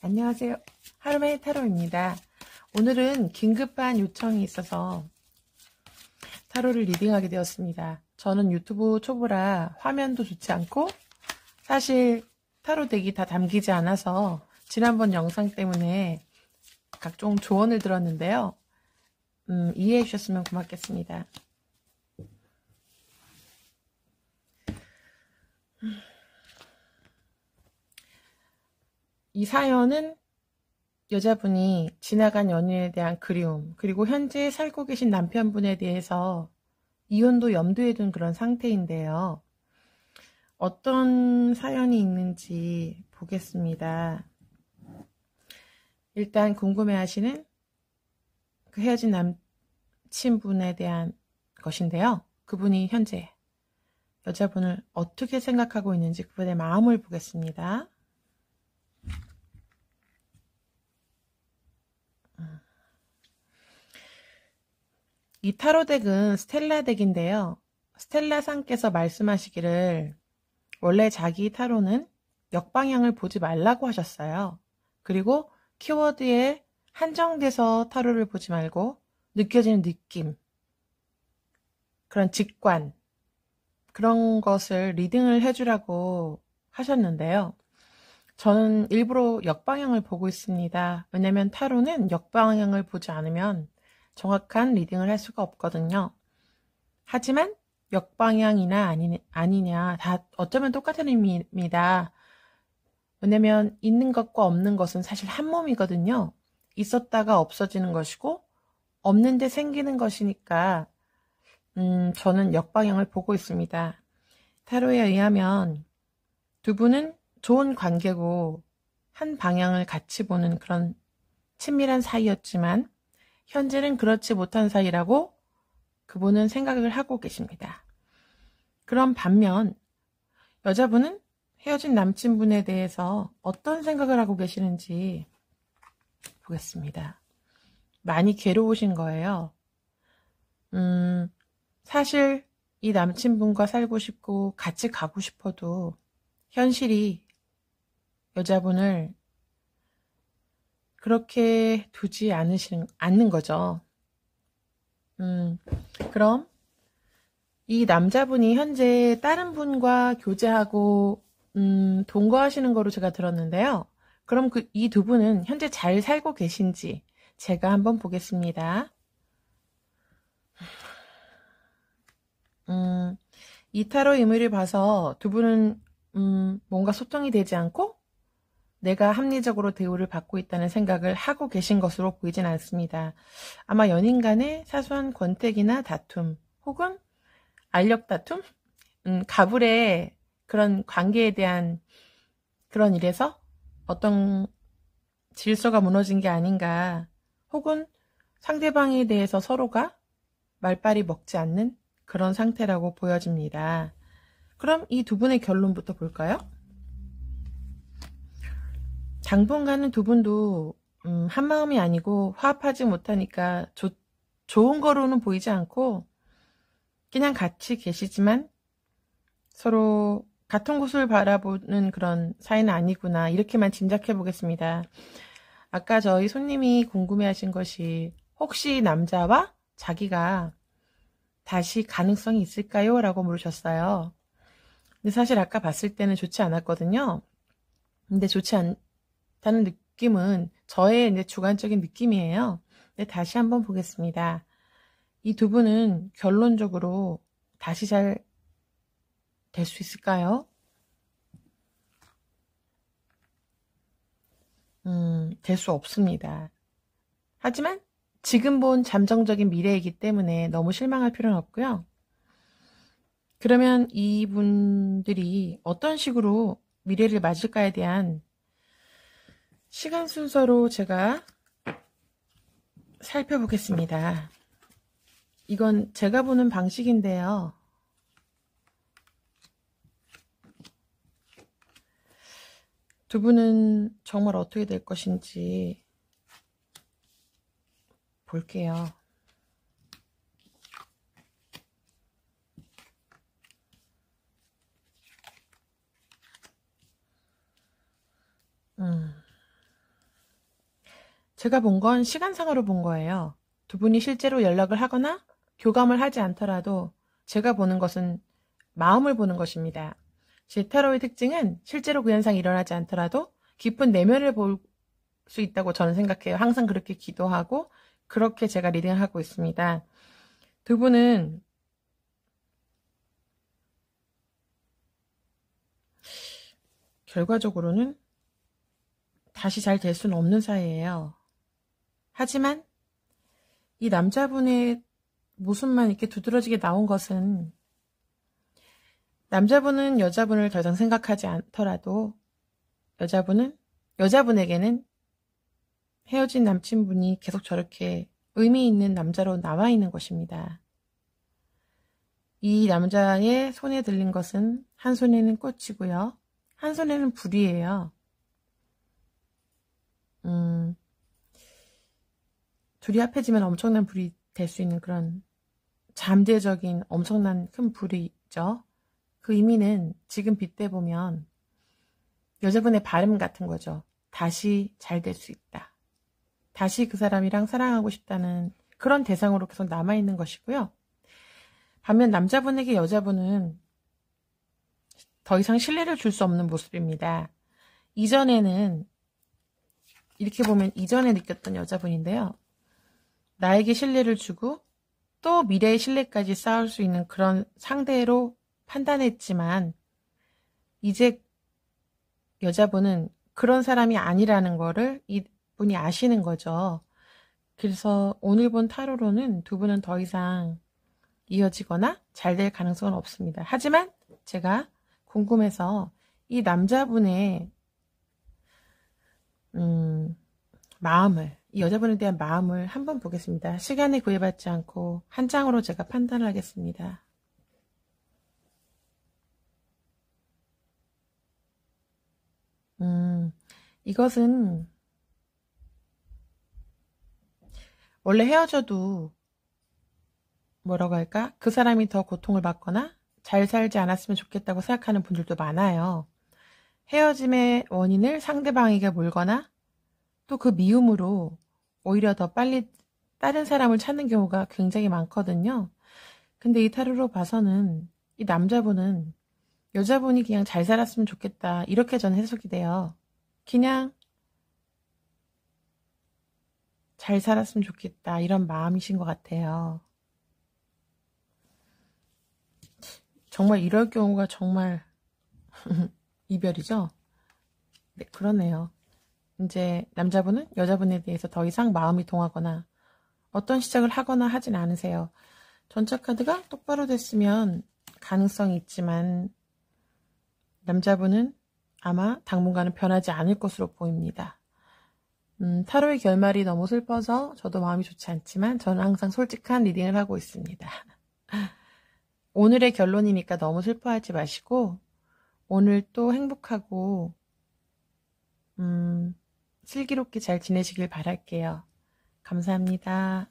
안녕하세요. 하루의 타로입니다. 오늘은 긴급한 요청이 있어서 타로를 리딩하게 되었습니다. 저는 유튜브 초보라 화면도 좋지 않고 사실 타로 덱이 다 담기지 않아서 지난번 영상 때문에 각종 조언을 들었는데요. 이해해 주셨으면 고맙겠습니다. 이 사연은 여자분이 지나간 연인에 대한 그리움, 그리고 현재 살고 계신 남편분에 대해서 이혼도 염두에 둔 그런 상태인데요. 어떤 사연이 있는지 보겠습니다. 일단 궁금해하시는 그 헤어진 남친분에 대한 것인데요. 그분이 현재 여자분을 어떻게 생각하고 있는지 그분의 마음을 보겠습니다. 이 타로 덱은 스텔라 덱인데요. 스텔라 상께서 말씀하시기를 원래 자기 타로는 역방향을 보지 말라고 하셨어요. 그리고 키워드에 한정돼서 타로를 보지 말고 느껴지는 느낌, 그런 직관, 그런 것을 리딩을 해주라고 하셨는데요. 저는 일부러 역방향을 보고 있습니다. 왜냐면 타로는 역방향을 보지 않으면 정확한 리딩을 할 수가 없거든요. 하지만 역방향이나 아니냐 다 어쩌면 똑같은 의미입니다. 왜냐면 있는 것과 없는 것은 사실 한 몸이거든요. 있었다가 없어지는 것이고 없는데 생기는 것이니까 저는 역방향을 보고 있습니다. 타로에 의하면 두 분은 좋은 관계고 한 방향을 같이 보는 그런 친밀한 사이였지만 현재는 그렇지 못한 사이라고 그분은 생각을 하고 계십니다. 그런 반면 여자분은 헤어진 남친분에 대해서 어떤 생각을 하고 계시는지 보겠습니다. 많이 괴로우신 거예요. 사실 이 남친분과 살고 싶고 같이 가고 싶어도 현실이 여자분을 그렇게 두지 않는 거죠. 그럼 이 남자분이 현재 다른 분과 교제하고 동거하시는 거로 제가 들었는데요. 그럼 이 두 분은 현재 잘 살고 계신지 제가 한번 보겠습니다. 이 타로 의미를 봐서 두 분은 뭔가 소통이 되지 않고 내가 합리적으로 대우를 받고 있다는 생각을 하고 계신 것으로 보이진 않습니다. 아마 연인 간의 사소한 권태기나 다툼 혹은 알력 다툼? 가불의 그런 관계에 대한 그런 일에서 어떤 질서가 무너진 게 아닌가, 혹은 상대방에 대해서 서로가 말빨이 먹지 않는 그런 상태라고 보여집니다. 그럼 이 두 분의 결론부터 볼까요? 당분간은 두 분도 한마음이 아니고 화합하지 못하니까 좋은 거로는 보이지 않고 그냥 같이 계시지만 서로 같은 곳을 바라보는 그런 사이는 아니구나, 이렇게만 짐작해 보겠습니다. 아까 저희 손님이 궁금해하신 것이 혹시 남자와 자기가 다시 가능성이 있을까요? 라고 물으셨어요. 근데 사실 아까 봤을 때는 좋지 않았거든요. 근데 좋지 않다는 느낌은 저의 이제 주관적인 느낌이에요. 근데 다시 한번 보겠습니다. 이 두 분은 결론적으로 다시 잘 될 수 있을까요? 될 수 없습니다. 하지만 지금 본 잠정적인 미래이기 때문에 너무 실망할 필요는 없고요. 그러면 이분들이 어떤 식으로 미래를 맞을까에 대한 시간 순서로 제가 살펴보겠습니다. 이건 제가 보는 방식인데요. 두 분은 정말 어떻게 될 것인지 볼게요. 제가 본 건 시간상으로 본 거예요. 두 분이 실제로 연락을 하거나 교감을 하지 않더라도 제가 보는 것은 마음을 보는 것입니다. 제 타로의 특징은 실제로 그 현상이 일어나지 않더라도 깊은 내면을 볼 수 있다고 저는 생각해요. 항상 그렇게 기도하고 그렇게 제가 리딩을 하고 있습니다. 두 분은 결과적으로는 다시 잘 될 수는 없는 사이예요. 하지만 이 남자분의 모습만 이렇게 두드러지게 나온 것은 남자분은 여자분을 더 이상 생각하지 않더라도 여자분에게는 헤어진 남친분이 계속 저렇게 의미 있는 남자로 남아 있는 것입니다. 이 남자의 손에 들린 것은 한 손에는 꽃이고요. 한 손에는 불이에요. 둘이 합해지면 엄청난 불이 될 수 있는 그런 잠재적인 엄청난 큰 불이 있죠. 그 의미는 지금 빗대보면 여자분의 발음 같은 거죠. 다시 잘 될 수 있다. 다시 그 사람이랑 사랑하고 싶다는 그런 대상으로 계속 남아있는 것이고요. 반면 남자분에게 여자분은 더 이상 신뢰를 줄 수 없는 모습입니다. 이전에는 이렇게 보면 이전에 느꼈던 여자분인데요. 나에게 신뢰를 주고 또 미래의 신뢰까지 쌓을 수 있는 그런 상대로 판단했지만 이제 여자분은 그런 사람이 아니라는 거를 이분이 아시는 거죠. 그래서 오늘 본 타로로는 두 분은 더 이상 이어지거나 잘 될 가능성은 없습니다. 하지만 제가 궁금해서 이 남자분의 이 여자분에 대한 마음을 한번 보겠습니다. 시간에 구애받지 않고 한 장으로 제가 판단을 하겠습니다. 이것은 원래 헤어져도 뭐라고 할까? 그 사람이 더 고통을 받거나 잘 살지 않았으면 좋겠다고 생각하는 분들도 많아요. 헤어짐의 원인을 상대방에게 몰거나 또 그 미움으로 오히려 더 빨리 다른 사람을 찾는 경우가 굉장히 많거든요. 근데 이 타로로 봐서는 이 남자분은 여자분이 그냥 잘 살았으면 좋겠다. 이렇게 저는 해석이 돼요. 그냥 잘 살았으면 좋겠다. 이런 마음이신 것 같아요. 정말 이럴 경우가 정말 이별이죠? 네, 그러네요. 이제 남자분은 여자분에 대해서 더 이상 마음이 동하거나 어떤 시작을 하거나 하진 않으세요. 전차 카드가 똑바로 됐으면 가능성이 있지만 남자분은 아마 당분간은 변하지 않을 것으로 보입니다. 타로의 결말이 너무 슬퍼서 저도 마음이 좋지 않지만 저는 항상 솔직한 리딩을 하고 있습니다. 오늘의 결론이니까 너무 슬퍼하지 마시고 오늘 또 행복하고 슬기롭게 잘 지내시길 바랄게요. 감사합니다.